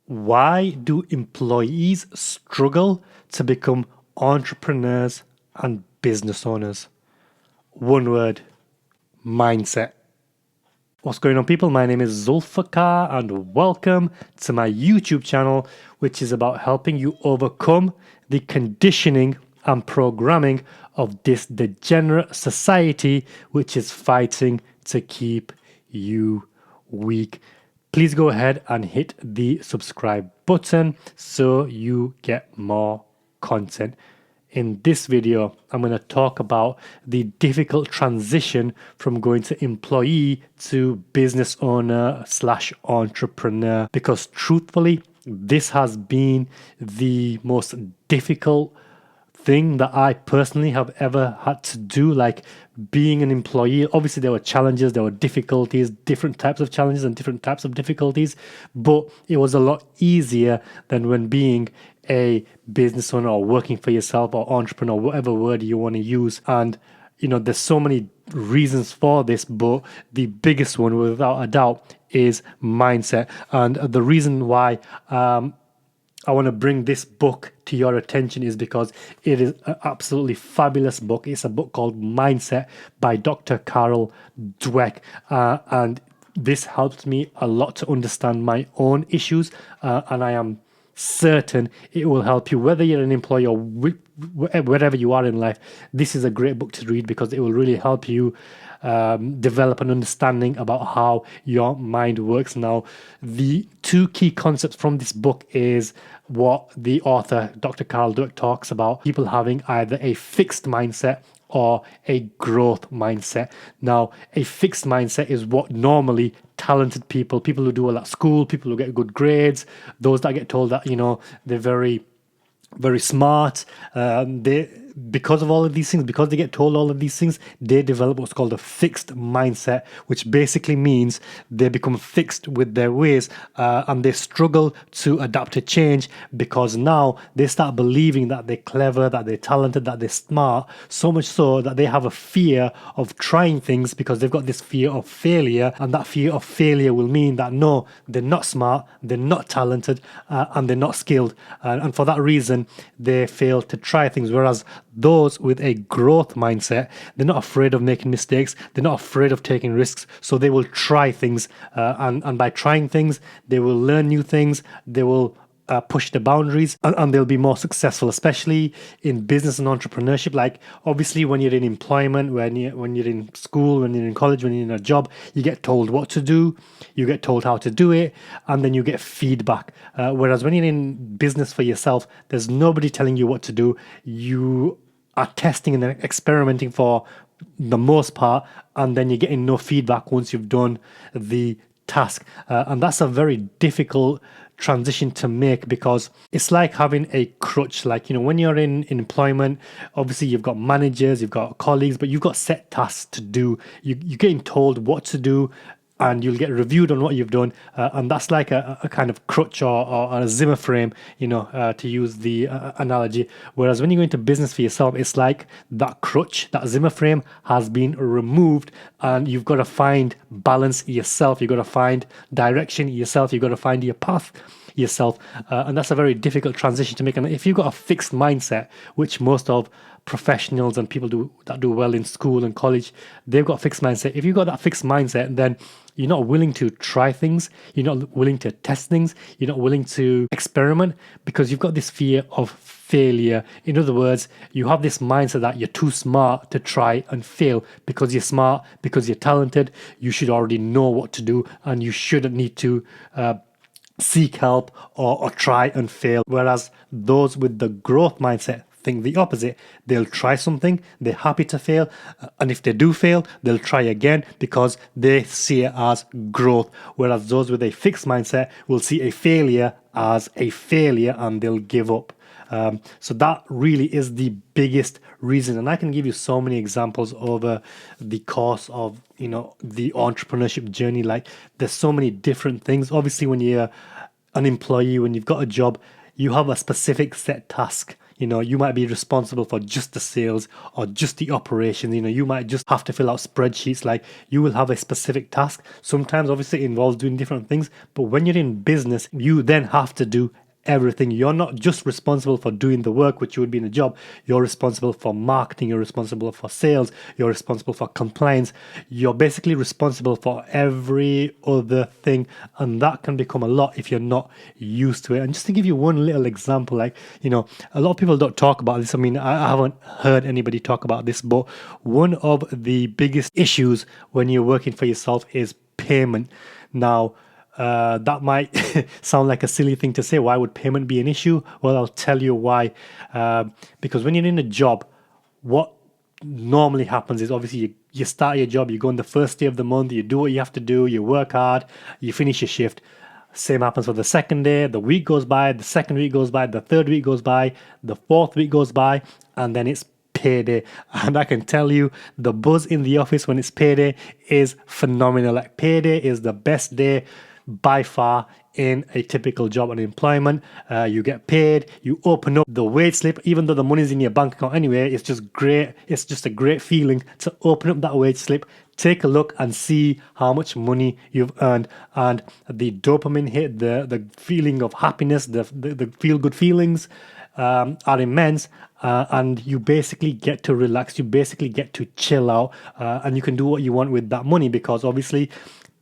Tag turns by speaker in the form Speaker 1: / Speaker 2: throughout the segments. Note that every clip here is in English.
Speaker 1: Why do employees struggle to become entrepreneurs and business owners? One word: mindset. What's going on, people? My name is Zulfikar, and welcome to my YouTube channel, which is about helping you overcome the conditioning and programming of this degenerate society, which is fighting to keep you weak. Please go ahead and hit the subscribe button so you get more content. In this video, I'm going to talk about the difficult transition from going to employee to business owner / entrepreneur, because truthfully, this has been the most difficult thing that I personally have ever had to do. Like, being an employee, obviously there were challenges, there were difficulties, different types of challenges and different types of difficulties, but it was a lot easier than when being a business owner or working for yourself or entrepreneur, whatever word you want to use. And there's so many reasons for this, but the biggest one, without a doubt, is mindset. And the reason why I want to bring this book to your attention is because it is an absolutely fabulous book. It's a book called Mindset by Dr. Carol Dweck. And this helped me a lot to understand my own issues. And I am certain it will help you, whether you're an employee or wherever you are in life. This is a great book to read because it will really help you develop an understanding about how your mind works. Now, the two key concepts from this book is what the author, Dr. Carol Dweck, talks about: people having either a fixed mindset or a growth mindset. Now, a fixed mindset is what normally talented people who do well at school, people who get good grades, those that get told that, they're very, very smart, because of all of these things, because they get told all of these things, they develop what's called a fixed mindset, which basically means they become fixed with their ways, and they struggle to adapt to change because now they start believing that they're clever, that they're talented, that they're smart, so much so that they have a fear of trying things because they've got this fear of failure, and that fear of failure will mean that no, they're not smart, they're not talented, and they're not skilled, and for that reason they fail to try things. Whereas those with a growth mindset, they're not afraid of making mistakes, they're not afraid of taking risks, so they will try things, and by trying things they will learn new things, they will push the boundaries, and they'll be more successful, especially in business and entrepreneurship. Like, obviously when you're in employment, when you're in school, when you're in college, when you're in a job, you get told what to do, you get told how to do it, and then you get feedback. Whereas when you're in business for yourself, there's nobody telling you what to do. You are testing and experimenting for the most part, and then you're getting no feedback once you've done the task, and that's a very difficult transition to make, because it's like having a crutch. Like, when you're in employment, obviously you've got managers, you've got colleagues, but you've got set tasks to do. You're getting told what to do, and you'll get reviewed on what you've done, and that's like a kind of crutch or a Zimmer frame, to use the analogy. Whereas when you go into business for yourself, it's like that crutch, that Zimmer frame has been removed, and you've got to find balance yourself, you've got to find direction yourself, you've got to find your path yourself, and that's a very difficult transition to make. And if you've got a fixed mindset, which most of professionals and people that do well in school and college, they've got a fixed mindset. If you've got that fixed mindset, then you're not willing to try things, you're not willing to test things, you're not willing to experiment, because you've got this fear of failure. In other words, you have this mindset that you're too smart to try and fail. Because you're smart, because you're talented, you should already know what to do, and you shouldn't need to seek help or try and fail. Whereas those with the growth mindset think the opposite. They'll try something, they're happy to fail, and if they do fail, they'll try again because they see it as growth. Whereas those with a fixed mindset will see a failure as a failure and they'll give up. So that really is the biggest reason, and I can give you so many examples over the course of the entrepreneurship journey. Like, there's so many different things. Obviously, when you're an employee, when you've got a job, you have a specific set task. You might be responsible for just the sales or just the operations. You might just have to fill out spreadsheets. Like, you will have a specific task. Sometimes, obviously, it involves doing different things. But when you're in business, you then have to do everything. You're not just responsible for doing the work, which you would be in a job. You're responsible for marketing, you're responsible for sales, you're responsible for compliance. You're basically responsible for every other thing, and that can become a lot if you're not used to it. And just to give you one little example, like, a lot of people don't talk about this. I mean, I haven't heard anybody talk about this, but one of the biggest issues when you're working for yourself is payment. Now, that might sound like a silly thing to say. Why would payment be an issue? Well, I'll tell you why. Because when you're in a job, what normally happens is, obviously, you start your job, you go on the first day of the month, you do what you have to do, you work hard, you finish your shift. Same happens for the second day. The week goes by, the second week goes by, the third week goes by, the fourth week goes by, and then it's payday. And I can tell you, the buzz in the office when it's payday is phenomenal. Like, payday is the best day by far in a typical job and employment. You get paid, you open up the wage slip, even though the money's in your bank account anyway. It's just great. It's just a great feeling to open up that wage slip, take a look and see how much money you've earned. And the dopamine hit, the feeling of happiness, the feel good feelings are immense. And you basically get to relax, you basically get to chill out, and you can do what you want with that money, because obviously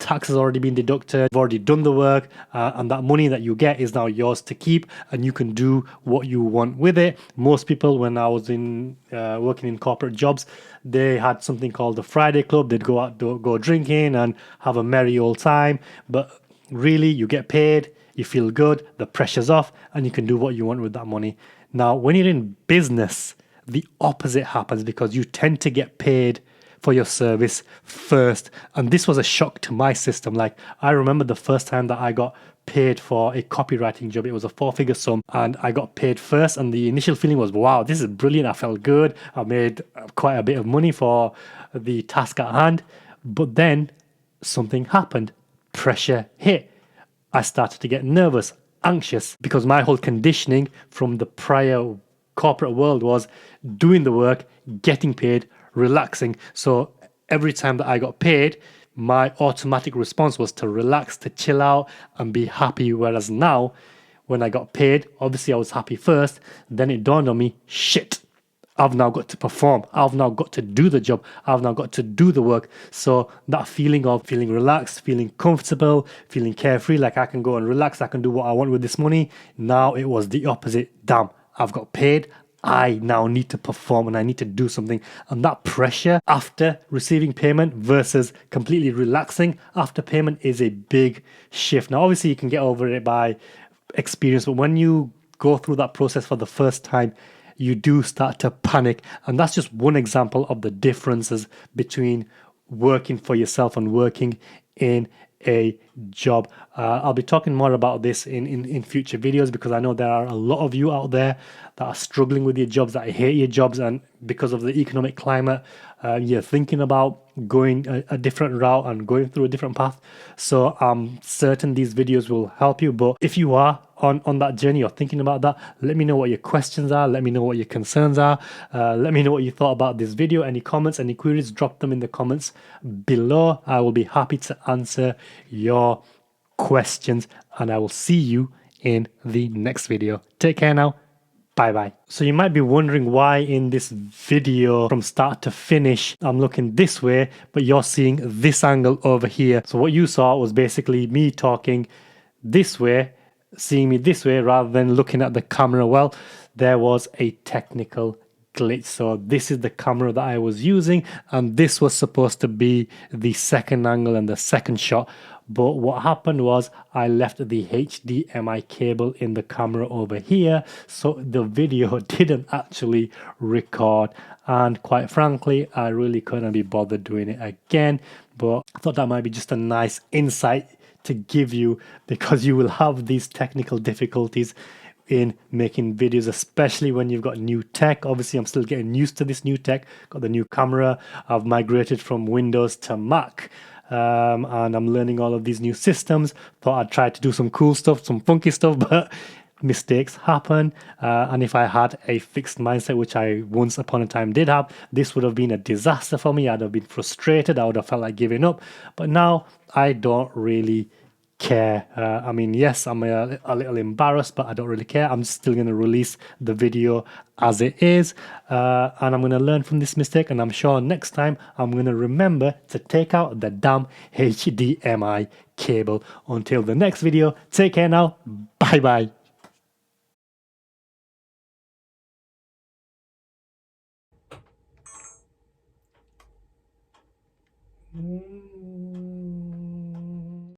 Speaker 1: tax has already been deducted, you've already done the work, and that money that you get is now yours to keep, and you can do what you want with it. Most people, when I was in working in corporate jobs, they had something called the Friday Club. They'd go out, go drinking and have a merry old time. But really, you get paid, you feel good, the pressure's off, and you can do what you want with that money. Now, when you're in business, the opposite happens, because you tend to get paid for your service first. And this was a shock to my system. Like, I remember the first time that I got paid for a copywriting job. It was a 4-figure sum, and I got paid first. And the initial feeling was, wow, this is brilliant. I felt good. I made quite a bit of money for the task at hand. But then something happened. Pressure hit. I started to get nervous, anxious, because my whole conditioning from the prior corporate world was doing the work, getting paid, relaxing. So every time that I got paid, my automatic response was to relax, to chill out and be happy. Whereas now, when I got paid, obviously I was happy first. Then it dawned on me, shit, I've now got to perform. I've now got to do the job. I've now got to do the work. So that feeling of feeling relaxed, feeling comfortable, feeling carefree, like I can go and relax, I can do what I want with this money. Now it was the opposite. Damn, I've got paid. I now need to perform and I need to do something. And that pressure after receiving payment versus completely relaxing after payment is a big shift. Now, obviously, you can get over it by experience, but when you go through that process for the first time, you do start to panic. And that's just one example of the differences between working for yourself and working in a job. I'll be talking more about this in future videos, because I know there are a lot of you out there that are struggling with your jobs, that hate your jobs, and because of the economic climate, you're thinking about going a different route and going through a different path. So I'm certain these videos will help you. But if you are on that journey or thinking about that, let me know what your questions are. Let me know what your concerns are. Let me know what you thought about this video. Any comments, any queries, drop them in the comments below. I will be happy to answer your questions, and I will see you in the next video. Take care now. Bye-bye. So you might be wondering why in this video from start to finish I'm looking this way, but you're seeing this angle over here. So what you saw was basically me talking this way, seeing me this way rather than looking at the camera. Well, there was a technical glitch. So this is the camera that I was using, and this was supposed to be the second angle and the second shot. But what happened was I left the HDMI cable in the camera over here, so the video didn't actually record. And quite frankly, I really couldn't be bothered doing it again. But I thought that might be just a nice insight to give you, because you will have these technical difficulties in making videos, especially when you've got new tech. Obviously, I'm still getting used to this new tech. Got the new camera. I've migrated from Windows to Mac. And I'm learning all of these new systems. Thought I'd try to do some cool stuff, some funky stuff, but mistakes happen. And if I had a fixed mindset, which I once upon a time did have, this would have been a disaster for me. I'd have been frustrated. I would have felt like giving up. But now I don't really care. I mean, yes, I'm a little embarrassed, but I don't really care. I'm still going to release the video as it is, and I'm going to learn from this mistake, and I'm sure next time I'm going to remember to take out the damn HDMI cable. Until the next video, take care now. Bye bye.